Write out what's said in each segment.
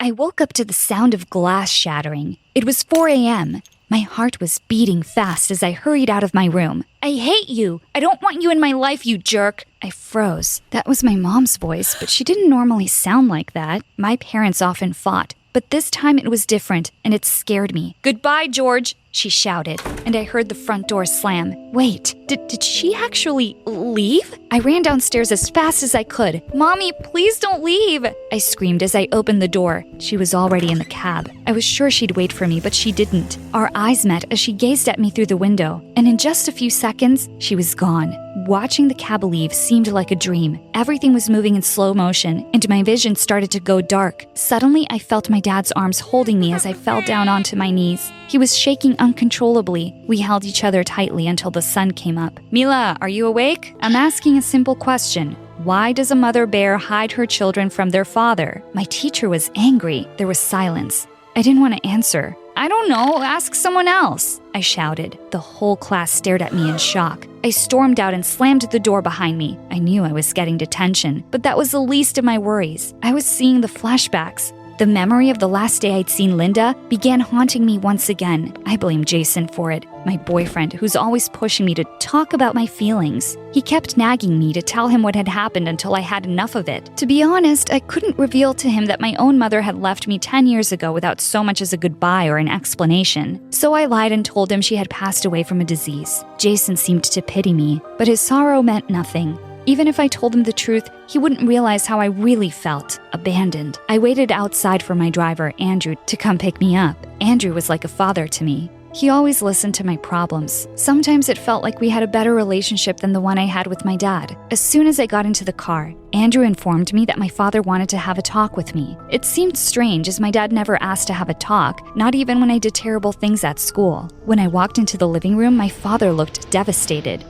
I woke up to the sound of glass shattering. It was 4 a.m. My heart was beating fast as I hurried out of my room. "I hate you! I don't want you in my life, you jerk!" I froze. That was my mom's voice, but she didn't normally sound like that. My parents often fought, but this time it was different, and it scared me. "Goodbye, George!" she shouted, and I heard the front door slam. Wait, did she actually leave? I ran downstairs as fast as I could. "Mommy, please don't leave!" I screamed as I opened the door. She was already in the cab. I was sure she'd wait for me, but she didn't. Our eyes met as she gazed at me through the window, and in just a few seconds, she was gone. Watching the cab leave seemed like a dream. Everything was moving in slow motion, and my vision started to go dark. Suddenly, I felt my dad's arms holding me as I fell down onto my knees. He was shaking uncontrollably. We held each other tightly until the sun came up. "Mila, are you awake? I'm asking a simple question. Why does a mother bear hide her children from their father?" My teacher was angry. There was silence. I didn't want to answer. "I don't know, ask someone else," I shouted. The whole class stared at me in shock. I stormed out and slammed the door behind me. I knew I was getting detention, but that was the least of my worries. I was seeing the flashbacks. The memory of the last day I'd seen Linda began haunting me once again. I blamed Jason for it, my boyfriend who's always pushing me to talk about my feelings. He kept nagging me to tell him what had happened until I had enough of it. To be honest, I couldn't reveal to him that my own mother had left me 10 years ago without so much as a goodbye or an explanation. So I lied and told him she had passed away from a disease. Jason seemed to pity me, but his sorrow meant nothing. Even if I told him the truth, he wouldn't realize how I really felt, abandoned. I waited outside for my driver, Andrew, to come pick me up. Andrew was like a father to me. He always listened to my problems. Sometimes it felt like we had a better relationship than the one I had with my dad. As soon as I got into the car, Andrew informed me that my father wanted to have a talk with me. It seemed strange as my dad never asked to have a talk, not even when I did terrible things at school. When I walked into the living room, my father looked devastated.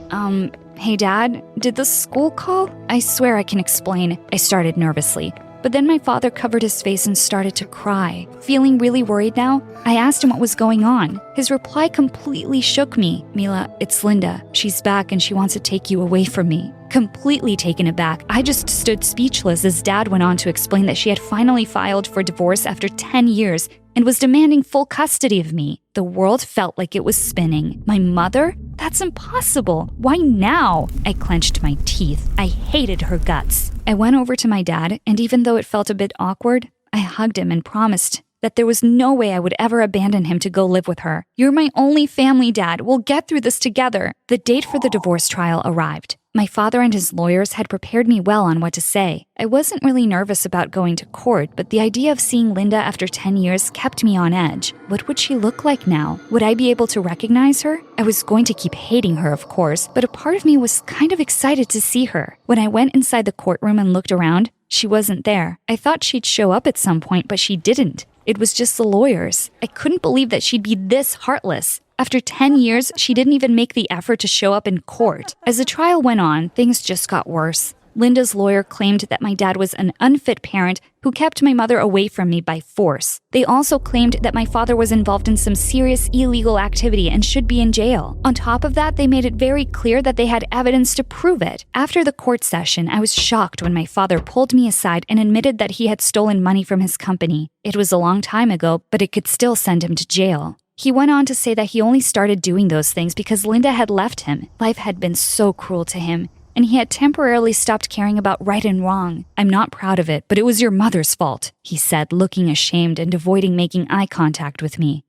"Hey Dad, did the school call?" "I swear I can explain," I started nervously. But then my father covered his face and started to cry. Feeling really worried now, I asked him what was going on. His reply completely shook me. "Mila, it's Linda. She's back and she wants to take you away from me." Completely taken aback, I just stood speechless as Dad went on to explain that she had finally filed for divorce after 10 years and was demanding full custody of me. The world felt like it was spinning. My mother? That's impossible. Why now? I clenched my teeth. I hated her guts. I went over to my dad, and even though it felt a bit awkward, I hugged him and promised that there was no way I would ever abandon him to go live with her. "You're my only family, Dad. We'll get through this together." The date for the divorce trial arrived. My father and his lawyers had prepared me well on what to say. I wasn't really nervous about going to court, but the idea of seeing Linda after 10 years kept me on edge. What would she look like now? Would I be able to recognize her? I was going to keep hating her, of course, but a part of me was kind of excited to see her. When I went inside the courtroom and looked around, she wasn't there. I thought she'd show up at some point, but she didn't. It was just the lawyers. I couldn't believe that she'd be this heartless. After 10 years, she didn't even make the effort to show up in court. As the trial went on, things just got worse. Linda's lawyer claimed that my dad was an unfit parent who kept my mother away from me by force. They also claimed that my father was involved in some serious illegal activity and should be in jail. On top of that, they made it very clear that they had evidence to prove it. After the court session, I was shocked when my father pulled me aside and admitted that he had stolen money from his company. It was a long time ago, but it could still send him to jail. He went on to say that he only started doing those things because Linda had left him. Life had been so cruel to him, and he had temporarily stopped caring about right and wrong. "I'm not proud of it, but it was your mother's fault," he said, looking ashamed and avoiding making eye contact with me.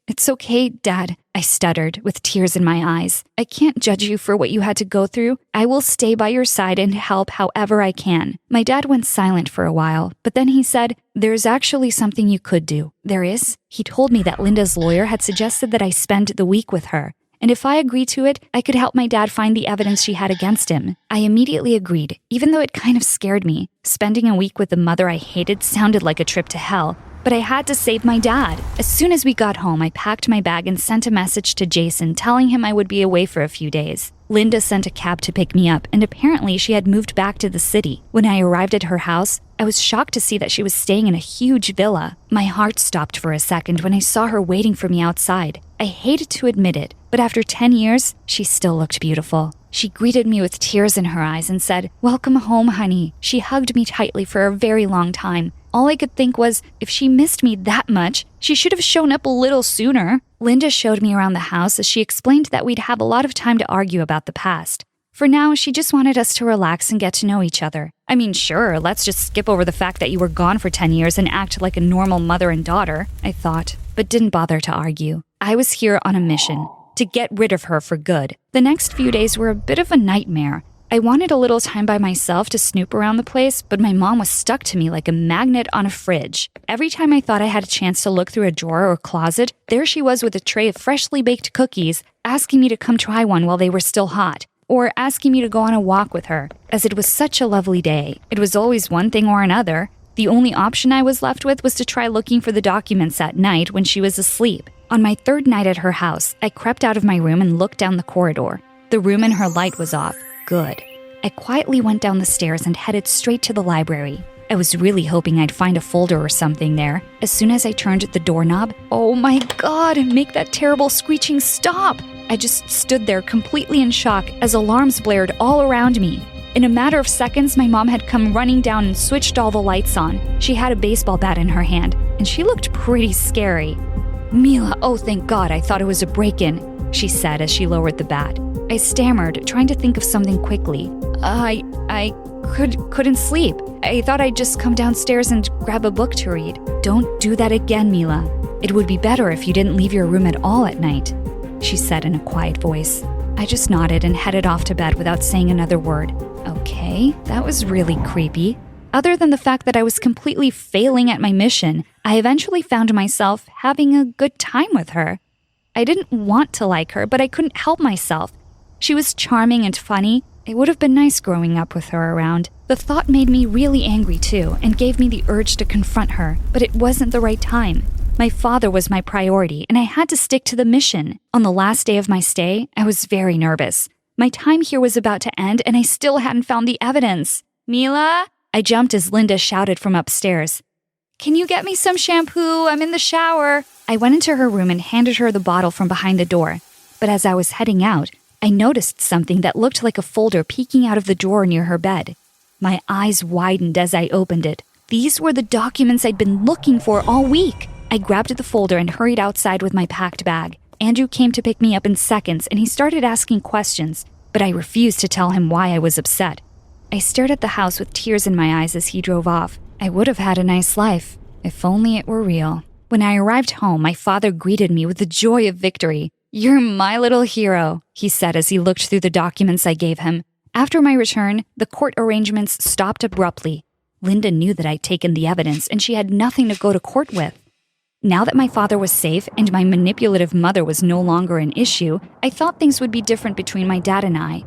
It's okay, Dad," I stuttered with tears in my eyes. "I can't judge you for what you had to go through. I will stay by your side and help however I can." My dad went silent for a while, but then he said, "There's actually something you could do." "There is?" He told me that Linda's lawyer had suggested that I spend the week with her, and if I agreed to it, I could help my dad find the evidence she had against him. I immediately agreed, even though it kind of scared me. Spending a week with the mother I hated sounded like a trip to hell, but I had to save my dad. As soon as we got home, I packed my bag and sent a message to Jason telling him I would be away for a few days. Linda sent a cab to pick me up, and apparently she had moved back to the city. When I arrived at her house, I was shocked to see that she was staying in a huge villa. My heart stopped for a second when I saw her waiting for me outside. I hated to admit it, but after 10 years, she still looked beautiful. She greeted me with tears in her eyes and said, "Welcome home, honey." She hugged me tightly for a very long time. All I could think was, if she missed me that much, she should have shown up a little sooner. Linda showed me around the house as she explained that we'd have a lot of time to argue about the past. For now, she just wanted us to relax and get to know each other. I mean, sure, let's just skip over the fact that you were gone for 10 years and act like a normal mother and daughter, I thought, but didn't bother to argue. I was here on a mission, to get rid of her for good. The next few days were a bit of a nightmare. I wanted a little time by myself to snoop around the place, but my mom was stuck to me like a magnet on a fridge. Every time I thought I had a chance to look through a drawer or closet, there she was with a tray of freshly baked cookies, asking me to come try one while they were still hot, or asking me to go on a walk with her, as it was such a lovely day. It was always one thing or another. The only option I was left with was to try looking for the documents at night when she was asleep. On my third night at her house, I crept out of my room and looked down the corridor. The room and her light was off. Good. I quietly went down the stairs and headed straight to the library. I was really hoping I'd find a folder or something there. As soon as I turned the doorknob, oh my God, make that terrible screeching stop! I just stood there completely in shock as alarms blared all around me. In a matter of seconds, my mom had come running down and switched all the lights on. She had a baseball bat in her hand, and she looked pretty scary. "Mila, oh thank God, I thought it was a break-in," she said as she lowered the bat. I stammered, trying to think of something quickly. I couldn't sleep. I thought I'd just come downstairs and grab a book to read. "Don't do that again, Mila. It would be better if you didn't leave your room at all at night," she said in a quiet voice. I just nodded and headed off to bed without saying another word. Okay, that was really creepy. Other than the fact that I was completely failing at my mission, I eventually found myself having a good time with her. I didn't want to like her, but I couldn't help myself. She was charming and funny. It would have been nice growing up with her around. The thought made me really angry too, and gave me the urge to confront her, but it wasn't the right time. My father was my priority, and I had to stick to the mission. On the last day of my stay, I was very nervous. My time here was about to end, and I still hadn't found the evidence. "Mila?" I jumped as Linda shouted from upstairs. "Can you get me some shampoo? I'm in the shower." I went into her room and handed her the bottle from behind the door. But as I was heading out, I noticed something that looked like a folder peeking out of the drawer near her bed. My eyes widened as I opened it. These were the documents I'd been looking for all week. I grabbed the folder and hurried outside with my packed bag. Andrew came to pick me up in seconds, and he started asking questions, but I refused to tell him why I was upset. I stared at the house with tears in my eyes as he drove off. I would have had a nice life, if only it were real. When I arrived home, my father greeted me with the joy of victory. "You're my little hero," he said as he looked through the documents I gave him. After my return, the court arrangements stopped abruptly. Linda knew that I'd taken the evidence, and she had nothing to go to court with. Now that my father was safe and my manipulative mother was no longer an issue, I thought things would be different between my dad and I.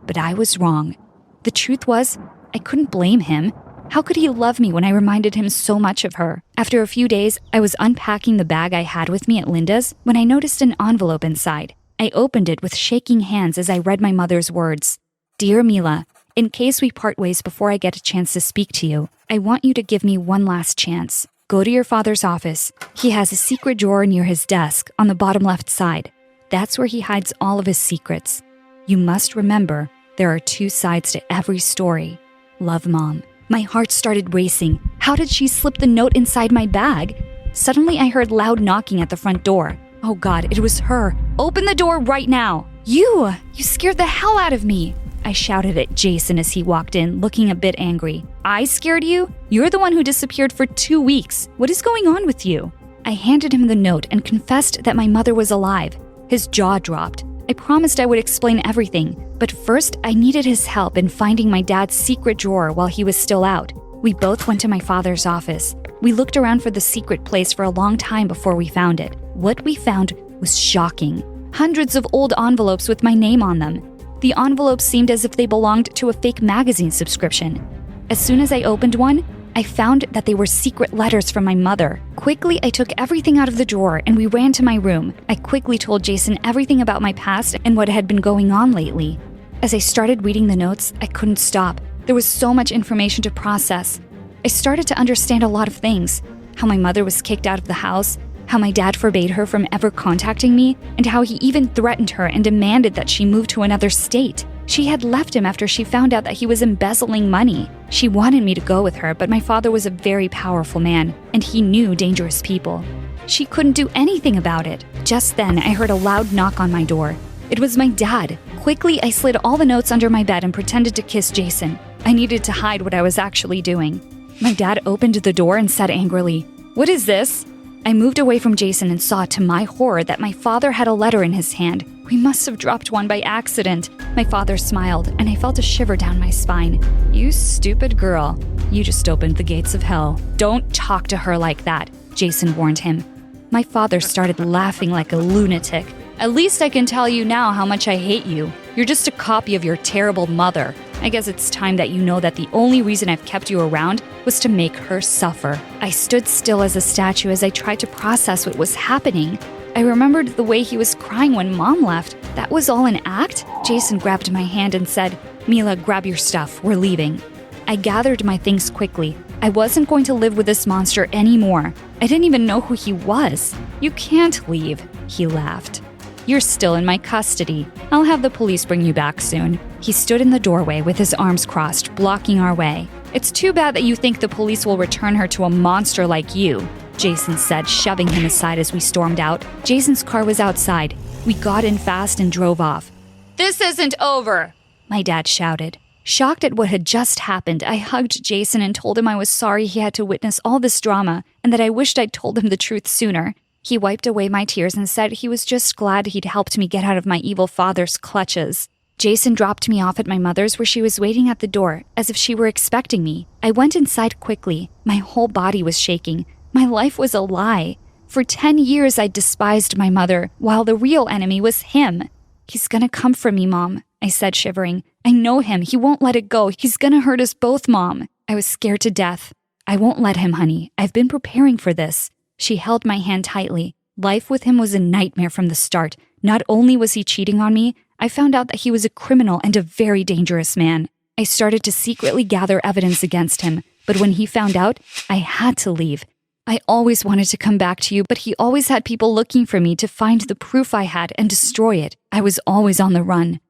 But I was wrong. The truth was, I couldn't blame him. How could he love me when I reminded him so much of her? After a few days, I was unpacking the bag I had with me at Linda's when I noticed an envelope inside. I opened it with shaking hands as I read my mother's words. "Dear Mila, in case we part ways before I get a chance to speak to you, I want you to give me one last chance. Go to your father's office. He has a secret drawer near his desk on the bottom left side. That's where he hides all of his secrets. You must remember, there are two sides to every story. Love, Mom." My heart started racing. How did she slip the note inside my bag? Suddenly, I heard loud knocking at the front door. Oh God, it was her. "Open the door right now." You scared the hell out of me," I shouted at Jason as he walked in, looking a bit angry. "I scared you? You're the one who disappeared for 2 weeks. What is going on with you?" I handed him the note and confessed that my mother was alive. His jaw dropped. I promised I would explain everything, but first I needed his help in finding my dad's secret drawer while he was still out. We both went to my father's office. We looked around for the secret place for a long time before we found it. What we found was shocking. Hundreds of old envelopes with my name on them. The envelopes seemed as if they belonged to a fake magazine subscription. As soon as I opened one, I found that they were secret letters from my mother. Quickly, I took everything out of the drawer and we ran to my room. I quickly told Jason everything about my past and what had been going on lately. As I started reading the notes, I couldn't stop. There was so much information to process. I started to understand a lot of things. How my mother was kicked out of the house, how my dad forbade her from ever contacting me, and how he even threatened her and demanded that she move to another state. She had left him after she found out that he was embezzling money. She wanted me to go with her, but my father was a very powerful man, and he knew dangerous people. She couldn't do anything about it. Just then, I heard a loud knock on my door. It was my dad. Quickly, I slid all the notes under my bed and pretended to kiss Jason. I needed to hide what I was actually doing. My dad opened the door and said angrily, "What is this?" I moved away from Jason and saw to my horror that my father had a letter in his hand. We must have dropped one by accident. My father smiled, and I felt a shiver down my spine. "You stupid girl. You just opened the gates of hell. Don't talk to her like that," Jason warned him. My father started laughing like a lunatic. "At least I can tell you now how much I hate you. You're just a copy of your terrible mother. I guess it's time that you know that the only reason I've kept you around was to make her suffer." I stood still as a statue as I tried to process what was happening. I remembered the way he was crying when Mom left. That was all an act? Jason grabbed my hand and said, "Mila, grab your stuff. We're leaving." I gathered my things quickly. I wasn't going to live with this monster anymore. I didn't even know who he was. "You can't leave," he laughed. "You're still in my custody. I'll have the police bring you back soon." He stood in the doorway with his arms crossed, blocking our way. "It's too bad that you think the police will return her to a monster like you," Jason said, shoving him aside as we stormed out. Jason's car was outside. We got in fast and drove off. "This isn't over," my dad shouted. Shocked at what had just happened, I hugged Jason and told him I was sorry he had to witness all this drama and that I wished I'd told him the truth sooner. He wiped away my tears and said he was just glad he'd helped me get out of my evil father's clutches. Jason dropped me off at my mother's where she was waiting at the door, as if she were expecting me. I went inside quickly. My whole body was shaking. My life was a lie. For 10 years I despised my mother, while the real enemy was him. "He's gonna come for me, Mom," I said, shivering. "I know him. He won't let it go. He's gonna hurt us both, Mom." I was scared to death. "I won't let him, honey. I've been preparing for this." She held my hand tightly. Life with him was a nightmare from the start. Not only was he cheating on me, I found out that he was a criminal and a very dangerous man. I started to secretly gather evidence against him, but when he found out, I had to leave. I always wanted to come back to you, but he always had people looking for me to find the proof I had and destroy it. I was always on the run.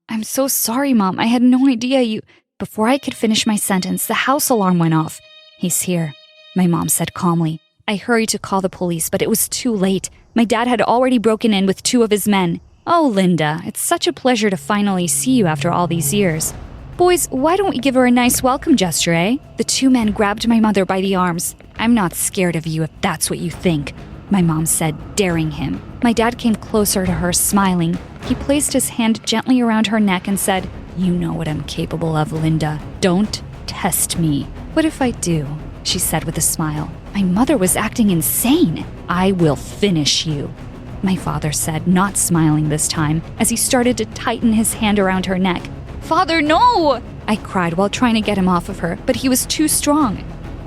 "I'm so sorry, Mom. I had no idea you—" Before I could finish my sentence, the house alarm went off. "He's here," my mom said calmly. I hurried to call the police, but it was too late. My dad had already broken in with 2 of his men. "Oh, Linda, it's such a pleasure to finally see you after all these years. Boys, why don't we give her a nice welcome gesture, eh?" The 2 men grabbed my mother by the arms. "I'm not scared of you if that's what you think," my mom said, daring him. My dad came closer to her, smiling. He placed his hand gently around her neck and said, "You know what I'm capable of, Linda. Don't test me." "What if I do?" she said with a smile. My mother was acting insane. "I will finish you," my father said, not smiling this time, as he started to tighten his hand around her neck. "Father, no!" I cried while trying to get him off of her, but he was too strong.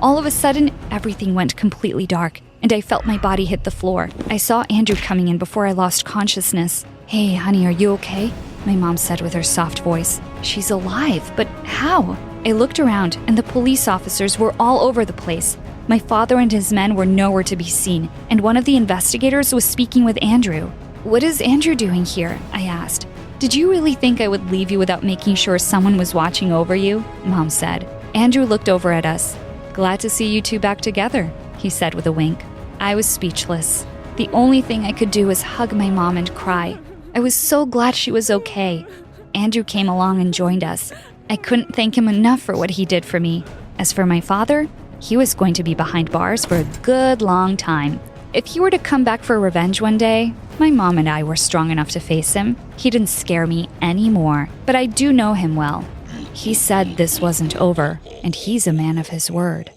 All of a sudden, everything went completely dark, and I felt my body hit the floor. I saw Andrew coming in before I lost consciousness. "Hey, honey, are you okay?" my mom said with her soft voice. "She's alive, but how?" I looked around, and the police officers were all over the place. My father and his men were nowhere to be seen, and one of the investigators was speaking with Andrew. "What is Andrew doing here?" I asked. "Did you really think I would leave you without making sure someone was watching over you?" Mom said. Andrew looked over at us. "Glad to see you 2 back together," he said with a wink. I was speechless. The only thing I could do was hug my mom and cry. I was so glad she was okay. Andrew came along and joined us. I couldn't thank him enough for what he did for me. As for my father, he was going to be behind bars for a good long time. If he were to come back for revenge one day, my mom and I were strong enough to face him. He didn't scare me anymore, but I do know him well. He said this wasn't over, and he's a man of his word.